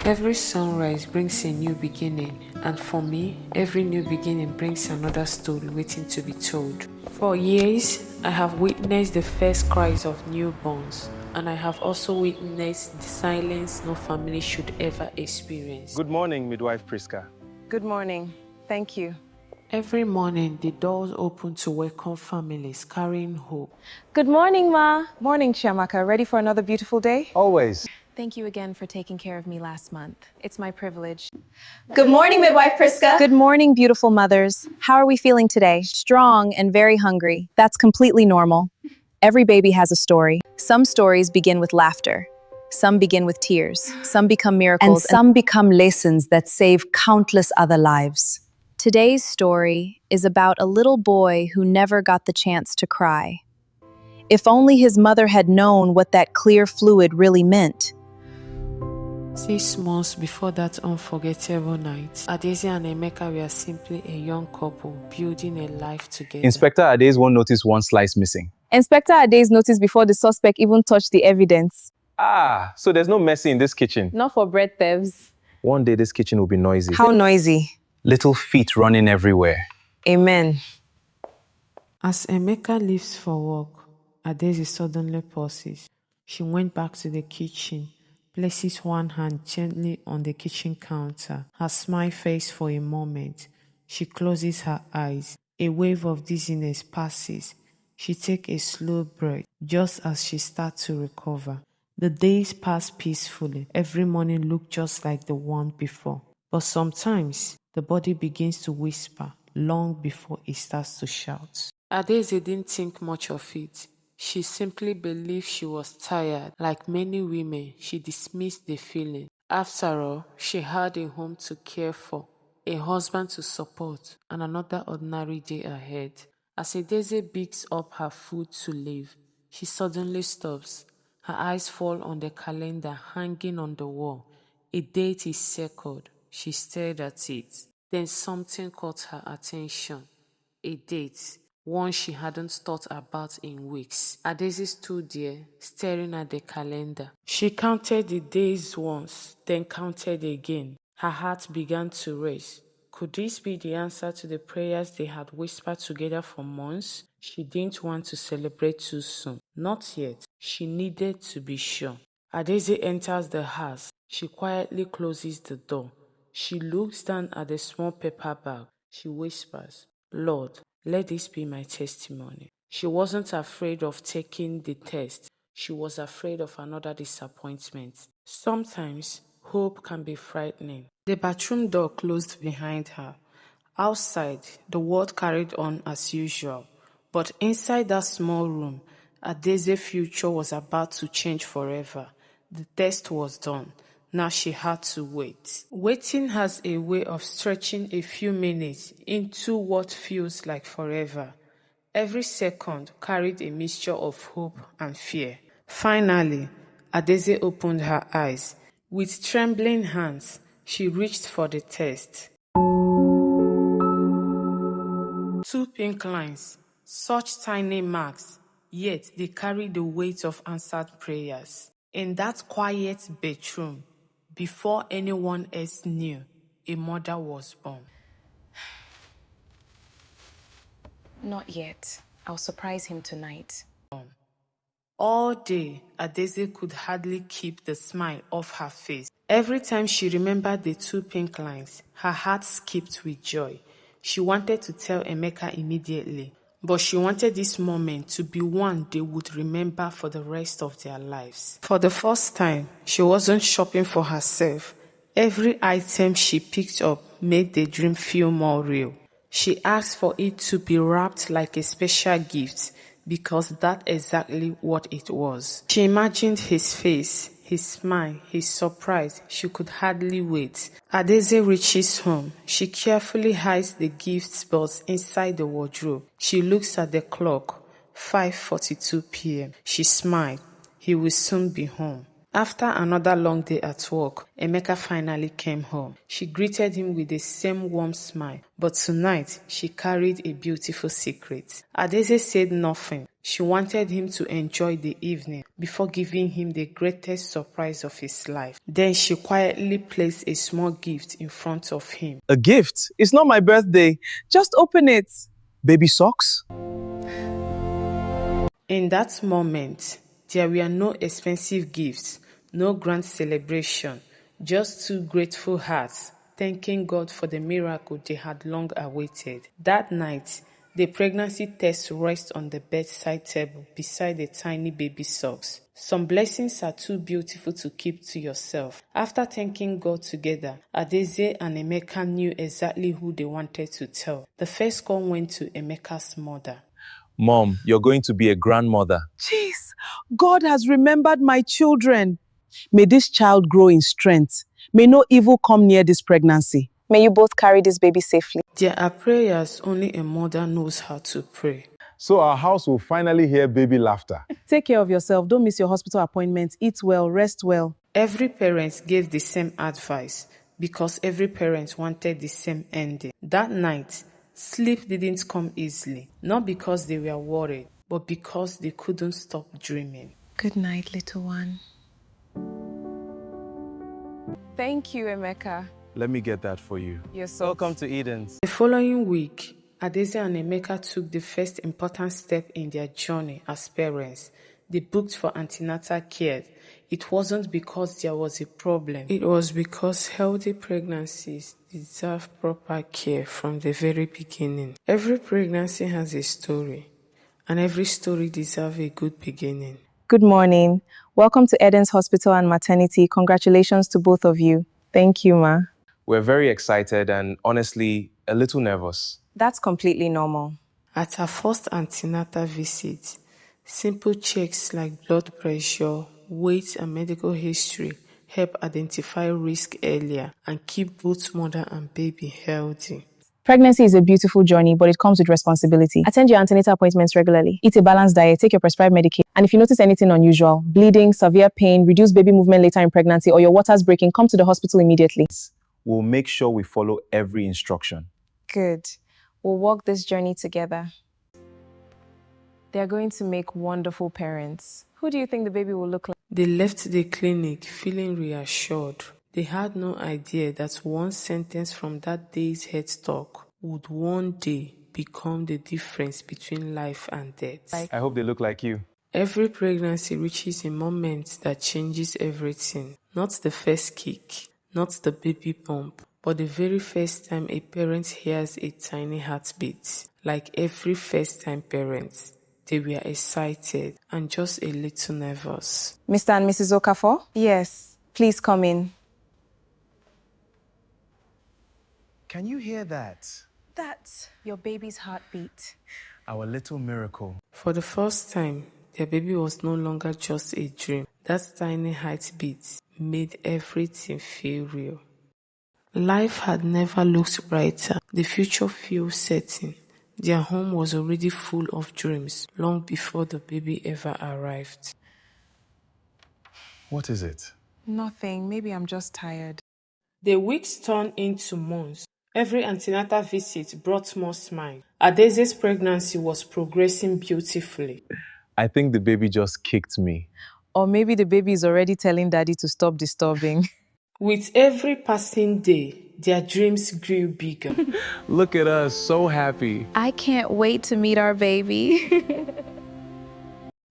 Every sunrise brings a new beginning, and for me, every new beginning brings another story waiting to be told. For years, I have witnessed the first cries of newborns, and I have also witnessed the silence no family should ever experience. Good morning, Midwife Priska. Good morning. Thank you. Every morning, the doors open to welcome families carrying hope. Good morning, Ma. Morning, Chiamaka. Ready for another beautiful day? Always. Thank you again for taking care of me last month. It's my privilege. Good morning, Midwife Priska. Good morning, beautiful mothers. How are we feeling today? Strong and very hungry. That's completely normal. Every baby has a story. Some stories begin with laughter. Some begin with tears. Some become miracles. And some become lessons that save countless other lives. Today's story is about a little boy who never got the chance to cry. If only his mother had known what that clear fluid really meant. 6 months before that unforgettable night, Adesi and Emeka were simply a young couple building a life together. Inspector Ade's won't notice one slice missing. Inspector Ade's noticed before the suspect even touched the evidence. So there's no mercy in this kitchen. Not for bread thieves. One day this kitchen will be noisy. How noisy. Little feet running everywhere. Amen. As Emeka leaves for work, Adesi suddenly pauses. She went back to the kitchen, places one hand gently on the kitchen counter, her smile fades for a moment. She closes her eyes. A wave of dizziness passes. She takes a slow breath just as she starts to recover. The days pass peacefully. Every morning looks just like the one before. But sometimes, the body begins to whisper long before it starts to shout. Adesi didn't think much of it. She simply believed she was tired. Like many women, she dismissed the feeling. After all, she had a home to care for, a husband to support, and another ordinary day ahead. As Adesi picks up her food to leave, she suddenly stops. Her eyes fall on the calendar hanging on the wall. A date is circled. She stared at it. Then something caught her attention. A date. One she hadn't thought about in weeks. Adesi stood there, staring at the calendar. She counted the days once, then counted again. Her heart began to race. Could this be the answer to the prayers they had whispered together for months? She didn't want to celebrate too soon. Not yet. She needed to be sure. Adesi enters the house. She quietly closes the door. She looks down at the small paper bag. She whispers, "Lord, let this be my testimony." She wasn't afraid of taking the test. She was afraid of another disappointment. Sometimes, hope can be frightening. The bathroom door closed behind her. Outside, the world carried on as usual. But inside that small room, Adesi's future was about to change forever. The test was done. Now she had to wait. Waiting has a way of stretching a few minutes into what feels like forever. Every second carried a mixture of hope and fear. Finally, Adesi opened her eyes. With trembling hands, she reached for the test. 2 pink lines, such tiny marks, yet they carry the weight of answered prayers. In that quiet bedroom, before anyone else knew, a mother was born. Not yet. I'll surprise him tonight. All day, Adesi could hardly keep the smile off her face. Every time she remembered the 2 pink lines, her heart skipped with joy. She wanted to tell Emeka immediately, but she wanted this moment to be one they would remember for the rest of their lives. For the first time, she wasn't shopping for herself. Every item she picked up made the dream feel more real. She asked for it to be wrapped like a special gift because that's exactly what it was. She imagined his face, his smile, his surprise. She could hardly wait. Adesi reaches home. She carefully hides the gift box inside the wardrobe. She looks at the clock, 5:42 p.m. She smiled. He will soon be home. After another long day at work, Emeka finally came home. She greeted him with the same warm smile, but tonight she carried a beautiful secret. Adaeze said nothing. She wanted him to enjoy the evening before giving him the greatest surprise of his life. Then she quietly placed a small gift in front of him. A gift? It's not my birthday. Just open it. Baby socks? In that moment, there were no expensive gifts, no grand celebration, just two grateful hearts thanking God for the miracle they had long awaited. That night, the pregnancy test rests on the bedside table beside the tiny baby socks. Some blessings are too beautiful to keep to yourself. After thanking God together, Adaeze and Emeka knew exactly who they wanted to tell. The first call went to Emeka's mother. Mom, you're going to be a grandmother. Jeez, God has remembered my children. May this child grow in strength. May no evil come near this pregnancy. May you both carry this baby safely. There are prayers only a mother knows how to pray. So our house will finally hear baby laughter. Take care of yourself. Don't miss your hospital appointments. Eat well, rest well. Every parent gave the same advice because every parent wanted the same ending. That night, sleep didn't come easily, not because they were worried, but because they couldn't stop dreaming. Good night, little one. Thank you, Emeka. Let me get that for you. You're so Welcome to Eden's. The following week, Adaeze and Emeka took the first important step in their journey as parents. They booked for antenatal care. It wasn't because there was a problem. It was because healthy pregnancies deserve proper care from the very beginning. Every pregnancy has a story, and every story deserves a good beginning. Good morning. Welcome to Eden's Hospital and Maternity. Congratulations to both of you. Thank you, Ma. We're very excited and honestly a little nervous. That's completely normal. At her first antenatal visit, simple checks like blood pressure, weight, and medical history help identify risk earlier and keep both mother and baby healthy. Pregnancy is a beautiful journey, but it comes with responsibility. Attend your antenatal appointments regularly. Eat a balanced diet. Take your prescribed medication. And if you notice anything unusual, bleeding, severe pain, reduced baby movement later in pregnancy, or your waters breaking, come to the hospital immediately. We'll make sure we follow every instruction. Good. We'll walk this journey together. They're going to make wonderful parents. Who do you think the baby will look like? They left the clinic feeling reassured. They had no idea that one sentence from that day's head talk would one day become the difference between life and death. I hope they look like you. Every pregnancy reaches a moment that changes everything. Not the first kick, not the baby bump, but the very first time a parent hears a tiny heartbeat. Like every first-time parent, they were excited and just a little nervous. Mr. and Mrs. Okafor? Yes. Please come in. Can you hear that? That's your baby's heartbeat. Our little miracle. For the first time, their baby was no longer just a dream. That tiny heartbeat made everything feel real. Life had never looked brighter. The future feels certain. Their home was already full of dreams long before the baby ever arrived. What is it? Nothing. Maybe I'm just tired. The weeks turned into months. Every antenatal visit brought more smiles. Adaeze's pregnancy was progressing beautifully. I think the baby just kicked me. Or maybe the baby is already telling daddy to stop disturbing. With every passing day, their dreams grew bigger. Look at us, so happy. I can't wait to meet our baby.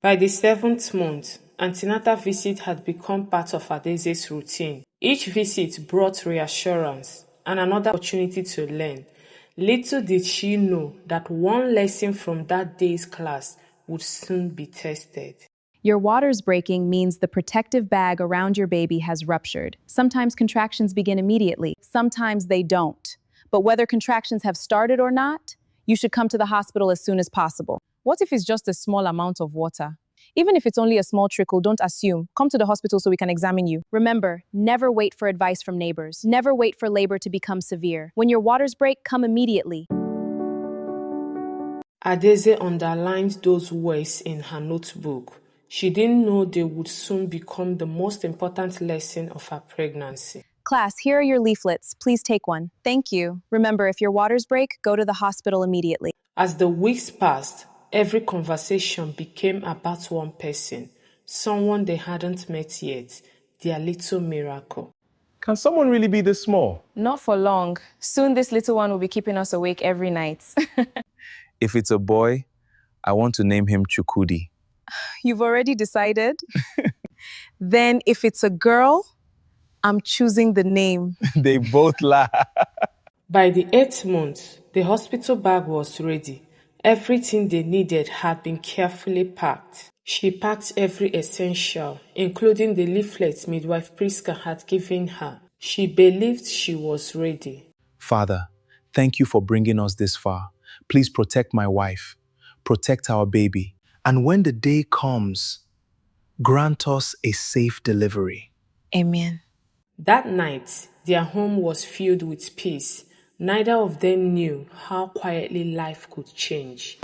By the 7th month, antenatal visit had become part of Adaeze's routine. Each visit brought reassurance and another opportunity to learn. Little did she know that one lesson from that day's class would soon be tested. Your water's breaking means the protective bag around your baby has ruptured. Sometimes contractions begin immediately. Sometimes they don't. But whether contractions have started or not, you should come to the hospital as soon as possible. What if it's just a small amount of water? Even if it's only a small trickle, don't assume. Come to the hospital so we can examine you. Remember, never wait for advice from neighbors. Never wait for labor to become severe. When your waters break, come immediately. Adaeze underlined those words in her notebook. She didn't know they would soon become the most important lesson of her pregnancy. Class, here are your leaflets. Please take one. Thank you. Remember, if your waters break, go to the hospital immediately. As the weeks passed, every conversation became about one person, someone they hadn't met yet, their little miracle. Can someone really be this small? Not for long. Soon this little one will be keeping us awake every night. If it's a boy, I want to name him Chukudi. You've already decided? Then if it's a girl, I'm choosing the name. They both laugh. By the 8th month, the hospital bag was ready. Everything they needed had been carefully packed. She packed every essential, including the leaflets Midwife Priska had given her. She believed she was ready. Father, thank you for bringing us this far. Please protect my wife, protect our baby, and when the day comes, grant us a safe delivery. Amen. That night, their home was filled with peace. Neither of them knew how quietly life could change.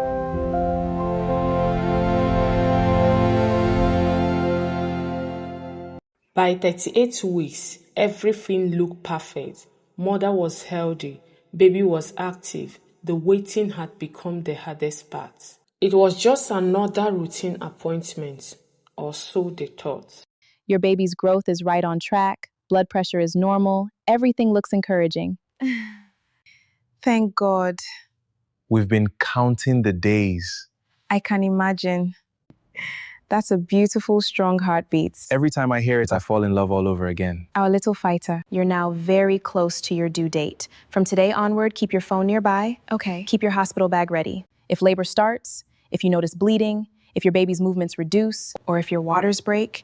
By 38 weeks, everything looked perfect. Mother was healthy, baby was active. The waiting had become the hardest part. It was just another routine appointment, or so they thought. Your baby's growth is right on track. Blood pressure is normal. Everything looks encouraging. Thank God. We've been counting the days. I can imagine. That's a beautiful, strong heartbeat. Every time I hear it, I fall in love all over again. Our little fighter, you're now very close to your due date. From today onward, keep your phone nearby. Okay. Keep your hospital bag ready. If labor starts, if you notice bleeding, if your baby's movements reduce, or if your waters break,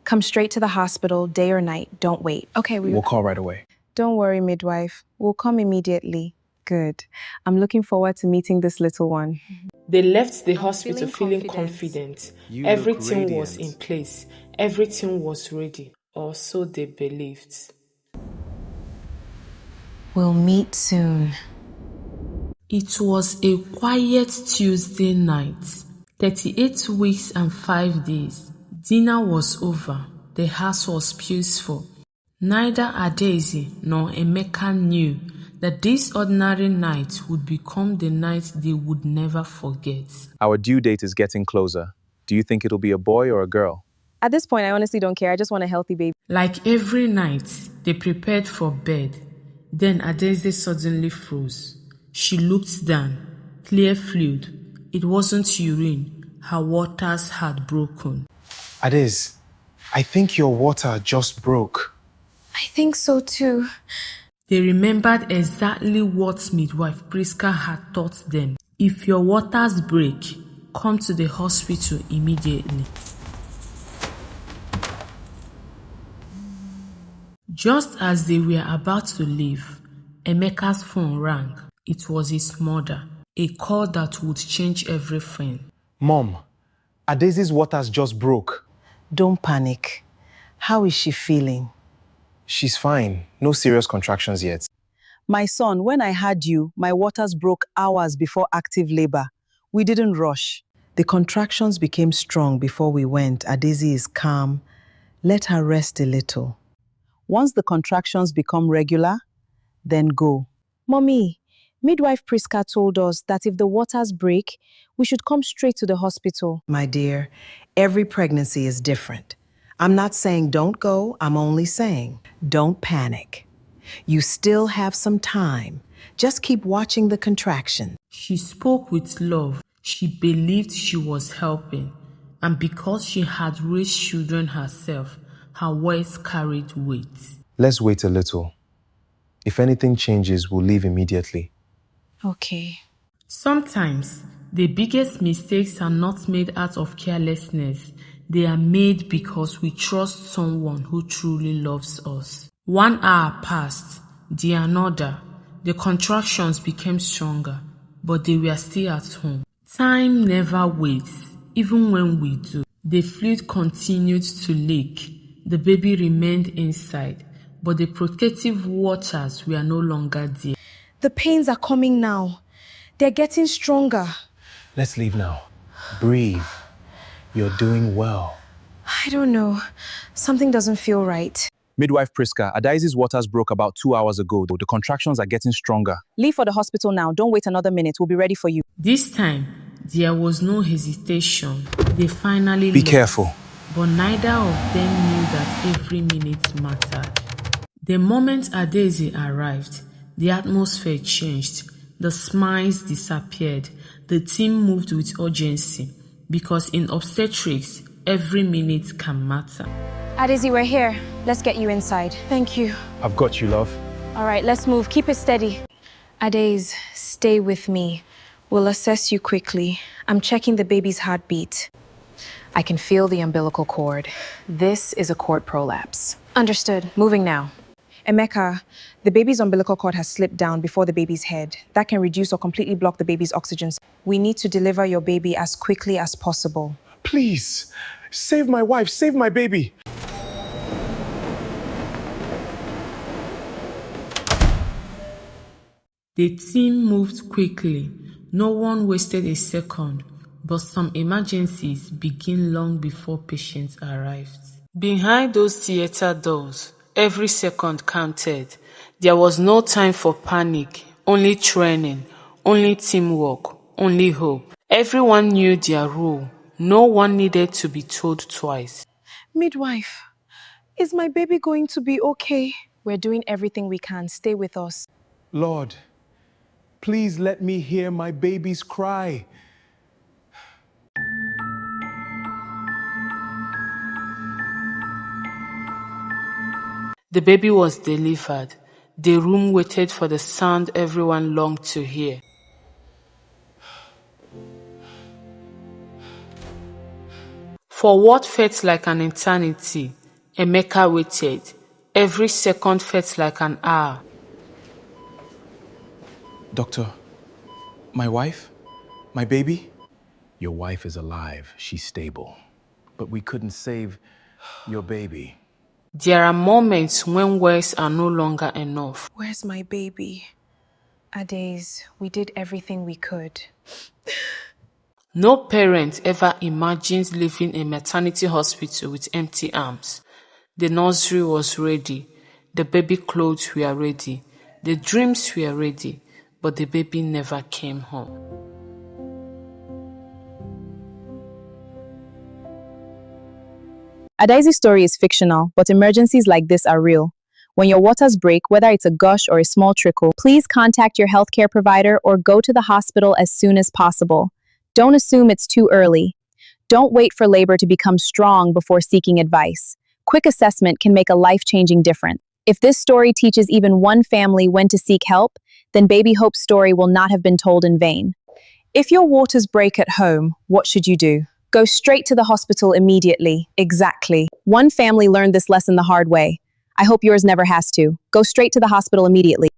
come straight to the hospital, day or night. Don't wait. Okay, We'll call right away. Don't worry, midwife. We'll come immediately. Good. I'm looking forward to meeting this little one. They left the hospital feeling confident. You Everything look was in radiant. place. Everything was ready. Or so they believed. We'll meet soon. It was a quiet Tuesday night. 38 weeks and 5 days. Dinner was over. The house was peaceful. Neither Adaeze nor Emeka knew that this ordinary night would become the night they would never forget. Our due date is getting closer. Do you think it'll be a boy or a girl? At this point, I honestly don't care. I just want a healthy baby. Like every night, they prepared for bed. Then Adaeze suddenly froze. She looked down. Clear fluid. It wasn't urine. Her waters had broken. Adaeze, I think your water just broke. I think so too. They remembered exactly what Midwife Priska had taught them. If your waters break, come to the hospital immediately. Just as they were about to leave, Emeka's phone rang. It was his mother, a call that would change everything. Mom, Adaeze's waters just broke. Don't panic. How is she feeling? She's fine. No serious contractions yet. My son, when I had you, my waters broke hours before active labor. We didn't rush. The contractions became strong before we went. Adaeze is calm. Let her rest a little. Once the contractions become regular, then go. Mommy, Midwife Priska told us that if the waters break, we should come straight to the hospital. My dear, every pregnancy is different. I'm not saying don't go, I'm only saying don't panic. You still have some time. Just keep watching the contraction. She spoke with love. She believed she was helping. And because she had raised children herself, her words carried weight. Let's wait a little. If anything changes, we'll leave immediately. Okay. Sometimes, the biggest mistakes are not made out of carelessness. They are made because we trust someone who truly loves us. 1 hour passed, the another. The contractions became stronger, but they were still at home. Time never waits, even when we do. The fluid continued to leak. The baby remained inside, but the protective waters were no longer there. The pains are coming now. They're getting stronger. Let's leave now. Breathe. You're doing well. I don't know. Something doesn't feel right. Midwife Priska, Adaizi's waters broke about 2 hours ago. The contractions are getting stronger. Leave for the hospital now. Don't wait another minute. We'll be ready for you. This time, there was no hesitation. They finally Be left, careful. but neither of them knew that every minute mattered. The moment Adezi arrived, the atmosphere changed. The smiles disappeared. The team moved with urgency because in obstetrics, every minute can matter. Adezi, we're here. Let's get you inside. Thank you. I've got you, love. All right, let's move. Keep it steady. Adez, stay with me. We'll assess you quickly. I'm checking the baby's heartbeat. I can feel the umbilical cord. This is a cord prolapse. Understood. Moving now. Emeka, the baby's umbilical cord has slipped down before the baby's head. That can reduce or completely block the baby's oxygen. We need to deliver your baby as quickly as possible. Please, save my wife, save my baby. The team moved quickly. No one wasted a second, but some emergencies begin long before patients arrived. Behind those theater doors, every second counted. There was no time for panic, only training, only teamwork, only hope. Everyone knew their role. No one needed to be told twice. Midwife, is my baby going to be okay? We're doing everything we can. Stay with us. Lord, please let me hear my baby's cry. The baby was delivered. The room waited for the sound everyone longed to hear. For what felt like an eternity, Emeka waited. Every second felt like an hour. Doctor, my wife? My baby? Your wife is alive. She's stable. But we couldn't save your baby. There are moments when words are no longer enough. Where's my baby? Adez, we did everything we could. No parent ever imagines leaving a maternity hospital with empty arms. The nursery was ready. The baby clothes were ready. The dreams were ready. But the baby never came home. Adaizi's story is fictional, but emergencies like this are real. When your waters break, whether it's a gush or a small trickle, please contact your healthcare provider or go to the hospital as soon as possible. Don't assume it's too early. Don't wait for labor to become strong before seeking advice. Quick assessment can make a life-changing difference. If this story teaches even one family when to seek help, then Baby Hope's story will not have been told in vain. If your waters break at home, what should you do? Go straight to the hospital immediately. Exactly. One family learned this lesson the hard way. I hope yours never has to. Go straight to the hospital immediately.